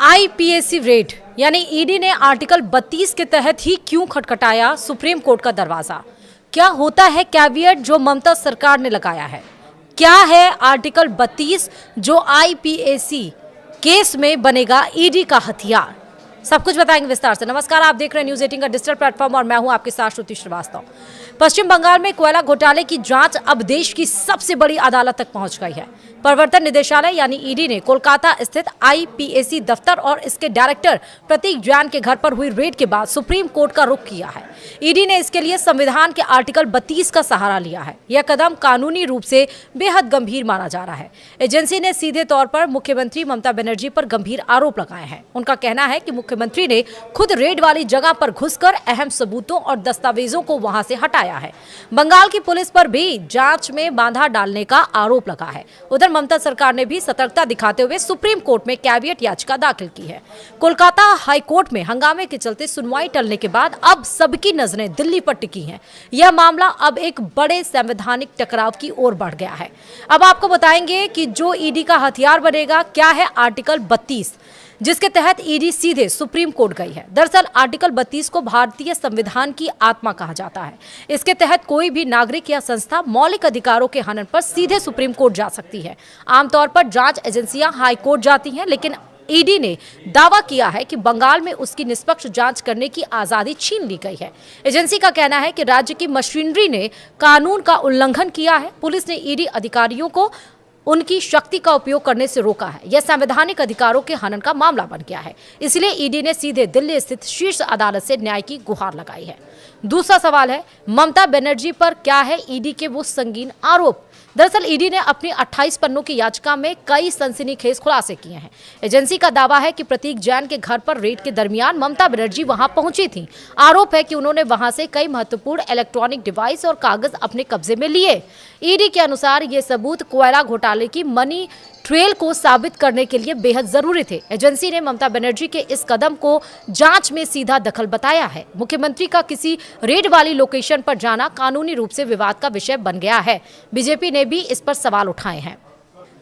IPAC red यानी ED ने article 32 के तहत ही क्यों खटखटाया सुप्रीम कोर्ट का दरवाजा। क्या होता है कैविएट जो ममता सरकार ने लगाया है? क्या है आर्टिकल 32 जो आईपीएसी केस में बनेगा ईडी का हथियार? सब कुछ बताएंगे विस्तार से। नमस्कार, आप देख रहे हैं न्यूज 18 का डिजिटल प्लेटफॉर्म और मैं हूं आपके साथ श्रुति श्रीवास्तव। पश्चिम बंगाल में कोयला घोटाले की जांच अब देश की सबसे बड़ी अदालत तक पहुंच गई है। प्रवर्तन निदेशालय यानी ईडी ने कोलकाता स्थित आईपीएसी दफ्तर और इसके डायरेक्टर प्रतीक जैन के घर पर हुई रेड के बाद सुप्रीम कोर्ट का रुख किया है। ईडी ने इसके लिए संविधान के आर्टिकल 32 का सहारा लिया है। यह कदम कानूनी रूप से बेहद गंभीर माना जा रहा है। एजेंसी ने सीधे तौर पर मुख्यमंत्री ममता बनर्जी पर गंभीर आरोप लगाए हैं। उनका कहना है कि मुख्यमंत्री ने खुद रेड वाली जगह पर घुसकर अहम सबूतों और दस्तावेजों को वहां से हटाया है। बंगाल की पुलिस पर भी जांच में बाधा डालने का आरोप लगा है। उधर ममता सरकार ने भी सतर्कता दिखाते हुए सुप्रीम कोर्ट में कैविएट याचिका दाखिल की है। कोलकाता हाई कोर्ट में हंगामे के चलते सुनवाई टलने के बाद अब सबकी नजरें दिल्ली पर टिकी हैं। यह मामला अब एक बड़े संवैधानिक टकराव की ओर बढ़ गया है। अब आपको बताएंगे कि जो ईडी का हथियार बनेगा क्या है आर्टिकल 32, जिसके तहत ईडी सीधे सुप्रीम कोर्ट गई है। दरअसल आर्टिकल 32 को भारतीय संविधान की आत्मा कहा जाता है। इसके तहत कोई भी नागरिक या संस्था मौलिक अधिकारों के हनन पर सीधे सुप्रीम कोर्ट जा सकती है। आमतौर पर जांच एजेंसियां हाई कोर्ट जाती हैं, लेकिन ईडी ने दावा किया है कि बंगाल में उसकी निष्पक्ष जांच करने की आजादी छीन ली गई है। एजेंसी का कहना है कि राज्य की मशीनरी ने कानून का उल्लंघन किया है। पुलिस ने ईडी अधिकारियों को उनकी शक्ति का उपयोग करने से रोका है। यह संवैधानिक अधिकारों के हनन का मामला बन गया है। इसलिए ईडी ने सीधे दिल्ली स्थित शीर्ष अदालत से न्याय की गुहार लगाई है। दूसरा सवाल है, ममता बनर्जी पर क्या है ईडी के वो संगीन आरोप? दरअसल ईडी ने अपनी 28 पन्नों की याचिका में कई सनसनीखेज खुलासे किए हैं। एजेंसी का दावा है कि प्रतीक जैन के घर पर रेड के दरमियान ममता बनर्जी वहां पहुंची थी। आरोप है कि उन्होंने वहां से कई महत्वपूर्ण इलेक्ट्रॉनिक डिवाइस और कागज अपने कब्जे में लिए। ईडी के अनुसार ये सबूत कोयला घोटाले की मनी ट्रेल को साबित करने के लिए बेहद जरूरी थे। एजेंसी ने ममता बनर्जी के इस कदम को जांच में सीधा दखल बताया है। मुख्यमंत्री का किसी रेड वाली लोकेशन पर जाना कानूनी रूप से विवाद का विषय बन गया है। बीजेपी ने भी इस पर सवाल उठाए हैं।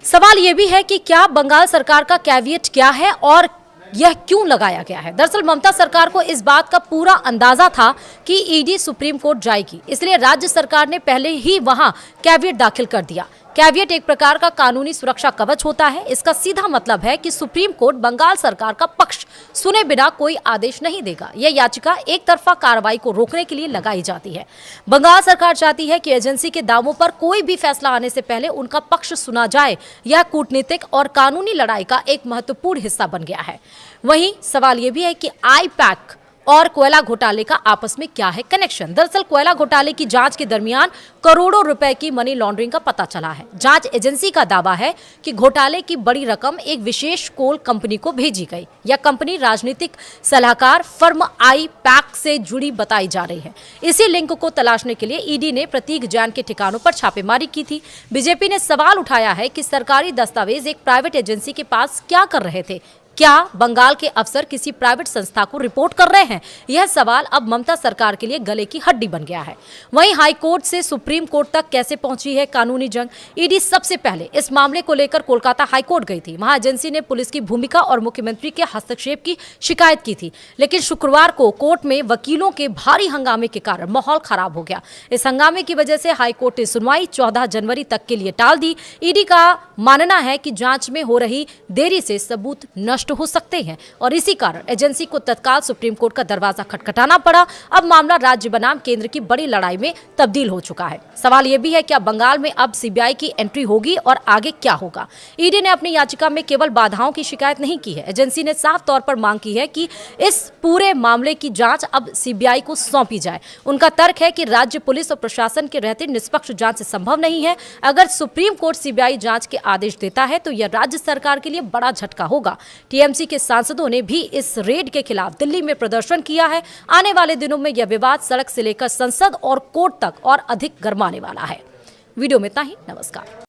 सवाल ये भी है कि क्या बंगाल सरकार का कैविएट क्या है और यह क्यों लगाया गया है? दरअसल ममता सरकार को इस बात का पूरा अंदाजा था कि ईडी सुप्रीम कोर्ट जाएगी, इसलिए राज्य सरकार ने पहले ही वहां कैविएट दाखिल कर दिया। कैविएट एक प्रकार का कानूनी सुरक्षा कवच होता है। इसका सीधा मतलब है कि सुप्रीम कोर्ट बंगाल सरकार का पक्ष सुने बिना कोई आदेश नहीं देगा। यह याचिका एक तरफा कार्रवाई को रोकने के लिए लगाई जाती है। बंगाल सरकार चाहती है कि एजेंसी के दावों पर कोई भी फैसला आने से पहले उनका पक्ष सुना जाए। यह कूटनीतिक और कानूनी लड़ाई का एक महत्वपूर्ण हिस्सा बन गया है। वहीं सवाल यह भी है कि आईपैक और कोयला घोटाले का आपस में क्या है कनेक्शन? दरअसल कोयला घोटाले की जांच के दरमियान करोड़ों रुपए की मनी लॉन्ड्रिंग का पता चला है। जांच एजेंसी का दावा है कि घोटाले की बड़ी रकम एक विशेष कोल कंपनी को भेजी गई। यह कंपनी राजनीतिक सलाहकार फर्म आईपैक से जुड़ी बताई जा रही है। इसी लिंक को तलाशने के लिए ईडी ने प्रतीक जैन के ठिकानों पर छापेमारी की थी। बीजेपी ने सवाल उठाया है कि सरकारी दस्तावेज एक प्राइवेट एजेंसी के पास क्या कर रहे थे? क्या बंगाल के अफसर किसी प्राइवेट संस्था को रिपोर्ट कर रहे हैं? यह सवाल अब ममता सरकार के लिए गले की हड्डी बन गया है। वहीं हाई कोर्ट से सुप्रीम कोर्ट तक कैसे पहुंची है कानूनी जंग? ईडी सबसे पहले इस मामले को लेकर कोलकाता हाई कोर्ट गई थी। वहां एजेंसी ने पुलिस की भूमिका और मुख्यमंत्री के हस्तक्षेप की शिकायत की थी, लेकिन शुक्रवार को कोर्ट में वकीलों के भारी हंगामे के कारण माहौल खराब हो गया। इस हंगामे की वजह से हाई कोर्ट ने सुनवाई 14 जनवरी तक के लिए टाल दी। ईडी का मानना है कि जांच में हो रही देरी से सबूत नष्ट हो सकते हैं और इसी कारण एजेंसी को तत्काल सुप्रीम कोर्ट का दरवाजा खटखटाना पड़ा। अब मामला राज्य बनाम केंद्र की बड़ी लड़ाई में तब्दील हो चुका है। सवाल यह भी है क्या बंगाल में अब सीबीआई की एंट्री होगी और आगे क्या होगा? ईडी ने अपनी याचिका में केवल बाधाओं की शिकायत नहीं की है। एजेंसी ने साफ तौर पर मांग की है कि इस पूरे मामले की जांच अब सीबीआई को सौंपी जाए। उनका तर्क है कि राज्य पुलिस और प्रशासन के रहते निष्पक्ष जांच संभव नहीं है। अगर सुप्रीम कोर्ट सीबीआई जांच के आदेश देता है तो यह राज्य सरकार के लिए बड़ा झटका होगा। टीएमसी के सांसदों ने भी इस रेड के खिलाफ दिल्ली में प्रदर्शन किया है। आने वाले दिनों में यह विवाद सड़क से लेकर संसद और कोर्ट तक और अधिक गरमाने वाला है। वीडियो में इतना ही। नमस्कार।